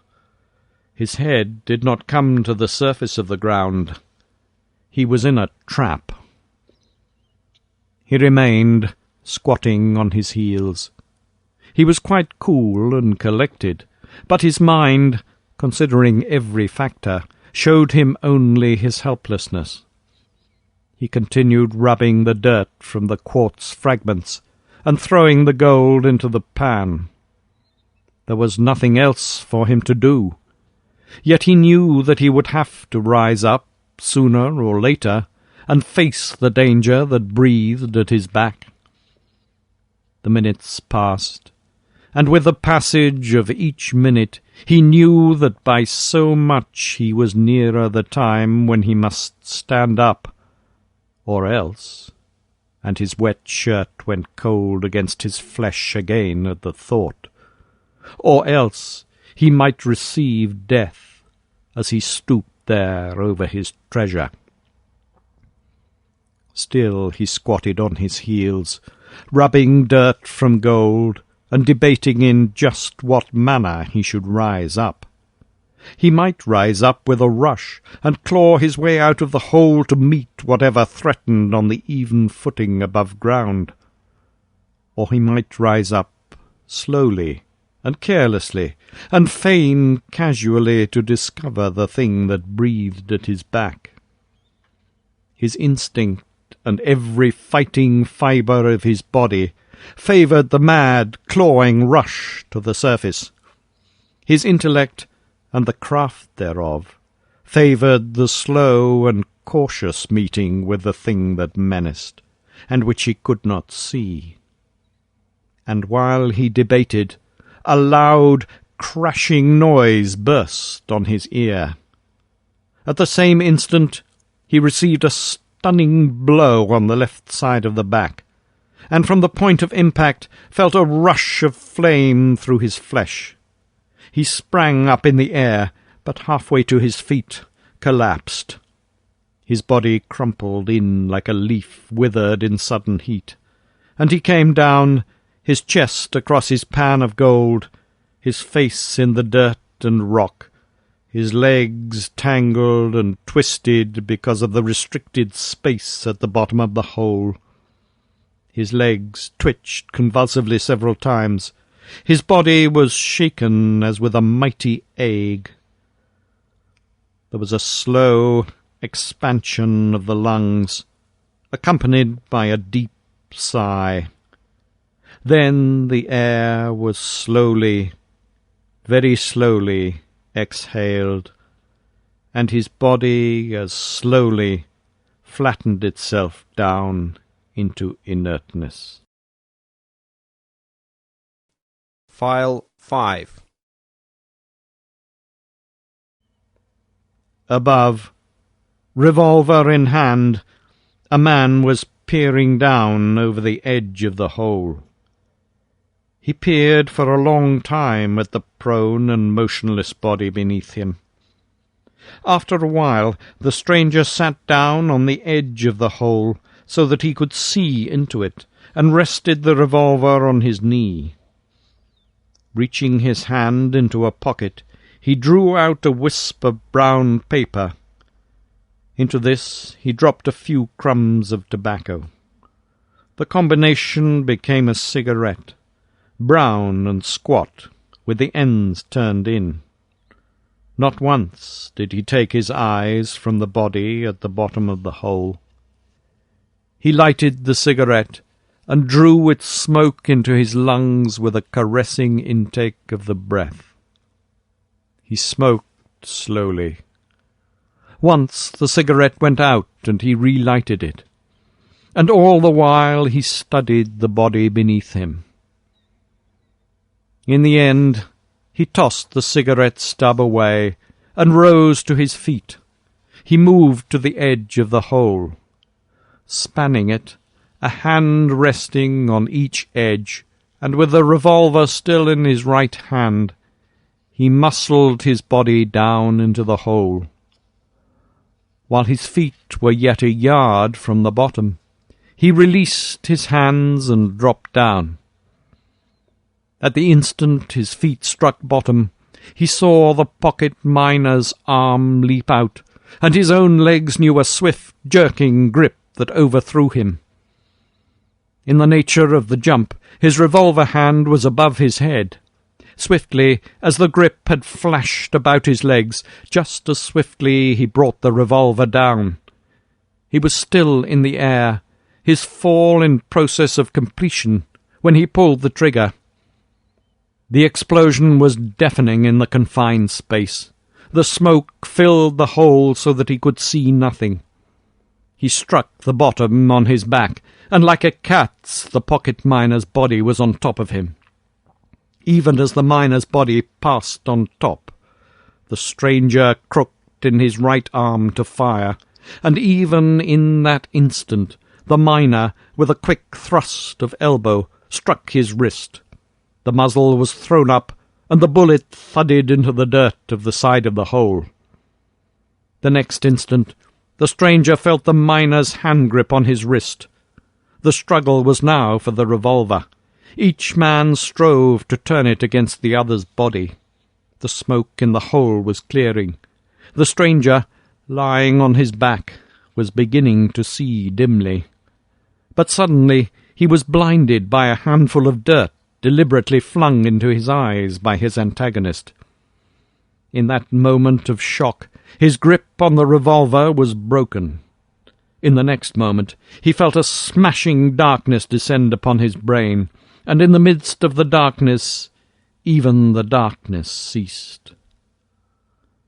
His head did not come to the surface of the ground. He was in a trap. He remained, squatting on his heels. He was quite cool and collected, but his mind, considering every factor, showed him only his helplessness. He continued rubbing the dirt from the quartz fragments and throwing the gold into the pan. There was nothing else for him to do. Yet he knew that he would have to rise up, sooner or later, and face the danger that breathed at his back. The minutes passed, and with the passage of each minute he knew that by so much he was nearer the time when he must stand up, or else, and his wet shirt went cold against his flesh again at the thought, or else he might receive death as he stooped there over his treasure. Still he squatted on his heels, rubbing dirt from gold, and debating in just what manner he should rise up. He might rise up with a rush, and claw his way out of the hole to meet whatever threatened on the even footing above ground. Or he might rise up slowly and carelessly, and feign casually to discover the thing that breathed at his back. His instinct and every fighting fibre of his body favoured the mad, clawing rush to the surface. His intellect, and the craft thereof, favoured the slow and cautious meeting with the thing that menaced, and which he could not see. And while he debated, a loud, crashing noise burst on his ear. At the same instant he received a stunning blow on the left side of the back, and from the point of impact felt a rush of flame through his flesh. He sprang up in the air, but halfway to his feet collapsed. His body crumpled in like a leaf withered in sudden heat, and he came down, his chest across his pan of gold, his face in the dirt and rock, his legs tangled and twisted because of the restricted space at the bottom of the hole. His legs twitched convulsively several times. His body was shaken as with a mighty ague. There was a slow expansion of the lungs, accompanied by a deep sigh. Then the air was slowly, very slowly, exhaled, and his body as slowly flattened itself down into inertness. File 5. Above, revolver in hand, a man was peering down over the edge of the hole. He peered for a long time at the prone and motionless body beneath him. After a while, the stranger sat down on the edge of the hole so that he could see into it, and rested the revolver on his knee. Reaching his hand into a pocket, he drew out a wisp of brown paper. Into this he dropped a few crumbs of tobacco. The combination became a cigarette, brown and squat, with the ends turned in. Not once did he take his eyes from the body at the bottom of the hole. He lighted the cigarette and drew its smoke into his lungs with a caressing intake of the breath. He smoked slowly. Once the cigarette went out and he relighted it, and all the while he studied the body beneath him. In the end, he tossed the cigarette stub away and rose to his feet. He moved to the edge of the hole. Spanning it, a hand resting on each edge, and with the revolver still in his right hand, he muscled his body down into the hole. While his feet were yet a yard from the bottom, he released his hands and dropped down. At the instant his feet struck bottom, he saw the pocket miner's arm leap out, and his own legs knew a swift, jerking grip that overthrew him. In the nature of the jump, his revolver hand was above his head. Swiftly, as the grip had flashed about his legs, just as swiftly he brought the revolver down. He was still in the air, his fall in process of completion, when he pulled the trigger. The explosion was deafening in the confined space. The smoke filled the hole so that he could see nothing. He struck the bottom on his back, and like a cat's, the pocket miner's body was on top of him. Even as the miner's body passed on top, the stranger crooked in his right arm to fire, and even in that instant, the miner, with a quick thrust of elbow, struck his wrist. The muzzle was thrown up, and the bullet thudded into the dirt of the side of the hole. The next instant, the stranger felt the miner's hand grip on his wrist. The struggle was now for the revolver. Each man strove to turn it against the other's body. The smoke in the hole was clearing. The stranger, lying on his back, was beginning to see dimly. But suddenly he was blinded by a handful of dirt deliberately flung into his eyes by his antagonist. In that moment of shock, his grip on the revolver was broken. In the next moment, he felt a smashing darkness descend upon his brain, and in the midst of the darkness, even the darkness ceased.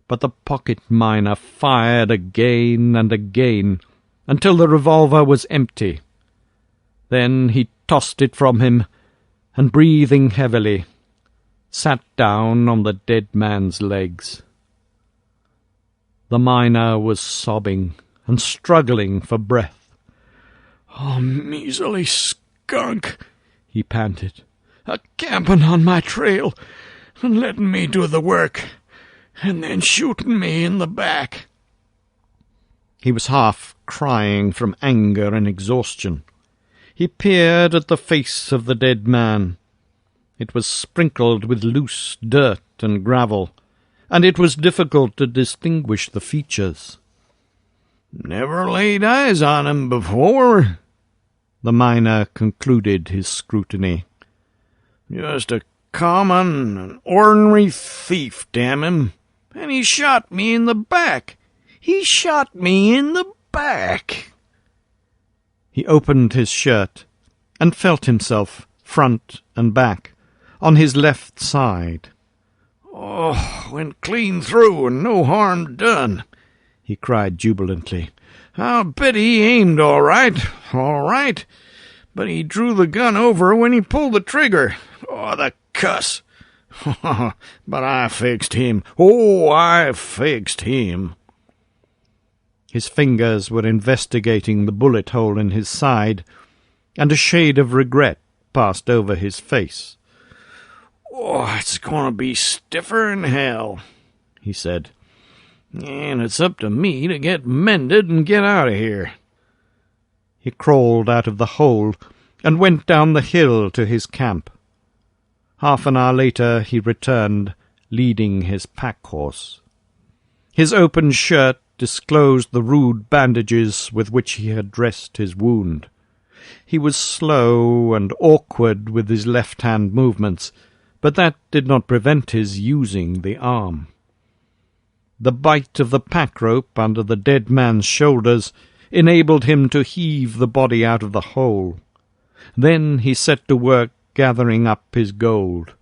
But the pocket miner fired again and again, until the revolver was empty. Then he tossed it from him, and breathing heavily, sat down on the dead man's legs. The miner was sobbing and struggling for breath. "Oh, measly skunk," he panted, "a-camping on my trail, and letting me do the work, and then shooting me in the back." He was half crying from anger and exhaustion. He peered at the face of the dead man. It was sprinkled with loose dirt and gravel, and it was difficult to distinguish the features. "Never laid eyes on him before," the miner concluded his scrutiny. "Just a common and ordinary thief, damn him. And he shot me in the back. He shot me in the back." He opened his shirt and felt himself, front and back, on his left side. "Oh, went clean through and no harm done," he cried jubilantly. "I'll bet he aimed all right, but he drew the gun over when he pulled the trigger. Oh, the cuss! But I fixed him. Oh, I fixed him." His fingers were investigating the bullet hole in his side, and a shade of regret passed over his face. "Oh, it's going to be stiffer'n hell," he said. "And it's up to me to get mended and get out of here." He crawled out of the hole and went down the hill to his camp. Half an hour later he returned, leading his pack-horse. His open shirt disclosed the rude bandages with which he had dressed his wound. He was slow and awkward with his left-hand movements, but that did not prevent his using the arm. The bite of the pack-rope under the dead man's shoulders enabled him to heave the body out of the hole. Then he set to work gathering up his gold.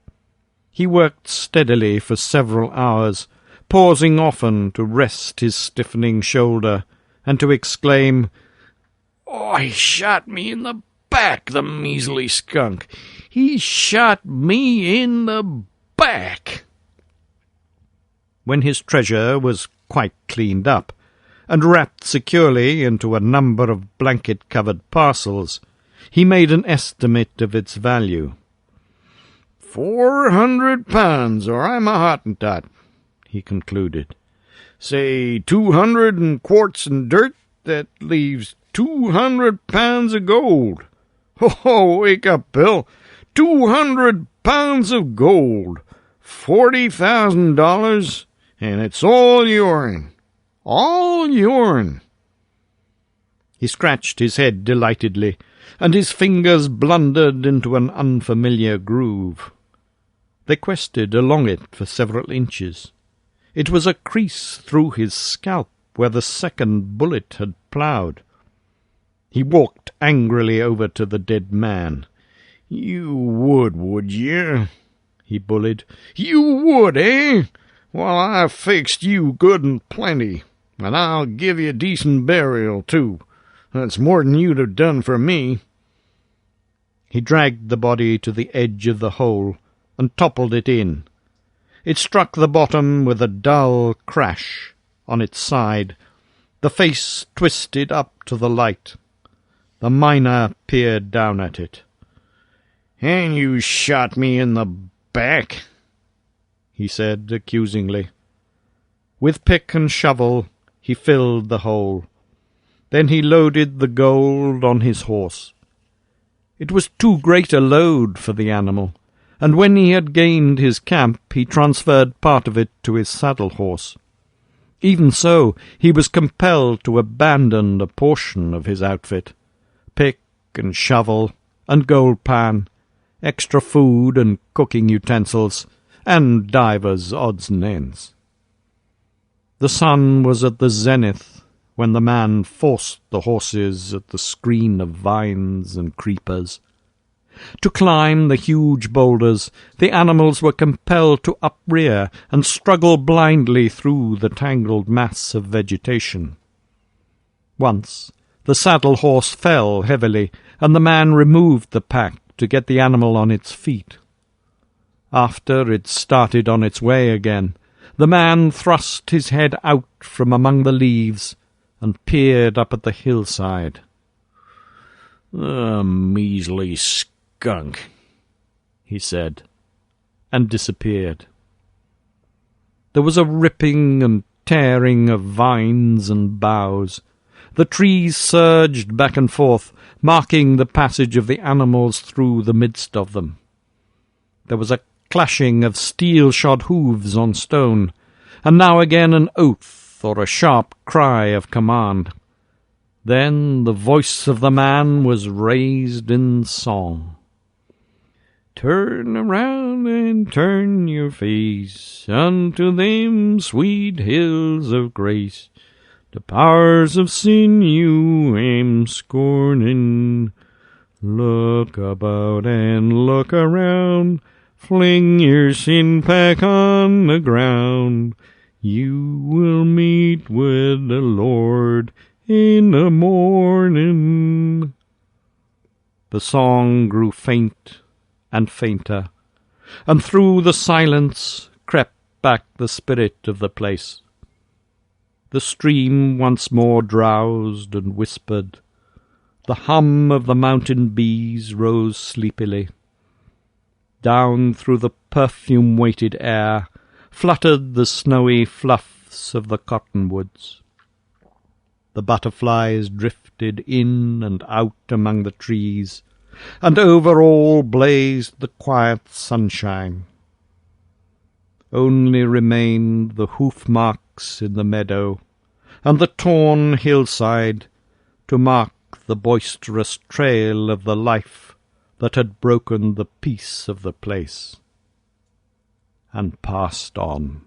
He worked steadily for several hours, pausing often to rest his stiffening shoulder and to exclaim, "Oh, he shot me in the back, the measly skunk! He shot me in the back!" When his treasure was quite cleaned up, and wrapped securely into a number of blanket-covered parcels, he made an estimate of its value. £400, or I'm a Hottentot," he concluded. "Say 200 in quartz and dirt, that leaves 200 pounds of gold. Ho, wake up, Bill. 200 pounds of gold, $40,000, and it's all yourn. All yourn." He scratched his head delightedly, and his fingers blundered into an unfamiliar groove. They quested along it for several inches. It was a crease through his scalp where the second bullet had ploughed. He walked angrily over to the dead man. "You would you?" he bullied. "You would, eh? Well, I've fixed you good and plenty, and I'll give you decent burial, too. That's more'n you'd have done for me." He dragged the body to the edge of the hole and toppled it in. It struck the bottom with a dull crash on its side. The face twisted up to the light. The miner peered down at it. "And you shot me in the back?" he said accusingly. With pick and shovel he filled the hole. Then he loaded the gold on his horse. It was too great a load for the animal, and when he had gained his camp he transferred part of it to his saddle-horse. Even so, he was compelled to abandon a portion of his outfit: pick and shovel and gold pan, extra food and cooking utensils, and divers odds and ends. The sun was at the zenith when the man forced the horses at the screen of vines and creepers. To climb the huge boulders, the animals were compelled to uprear and struggle blindly through the tangled mass of vegetation. Once the saddle-horse fell heavily, and the man removed the pack to get the animal on its feet. After it started on its way again, the man thrust his head out from among the leaves and peered up at the hillside. "The measly skunk," he said, and disappeared. There was a ripping and tearing of vines and boughs. The trees surged back and forth, marking the passage of the animals through the midst of them. There was a clashing of steel-shod hoofs on stone, and now again an oath or a sharp cry of command. Then the voice of the man was raised in song. "Turn around and turn your face unto them sweet hills of grace. The powers of sin you am scorning. Look about and look around. Fling your sin pack on the ground. You will meet with the Lord in the morning." The song grew faint and fainter, and through the silence crept back the spirit of the place. The stream once more drowsed and whispered. The hum of the mountain bees rose sleepily. Down through the perfume-weighted air fluttered the snowy fluffs of the cottonwoods. The butterflies drifted in and out among the trees, and over all blazed the quiet sunshine. Only remained the hoof-marks in the meadow, and the torn hillside, to mark the boisterous trail of the life that had broken the peace of the place, and passed on.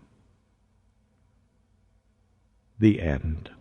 The end.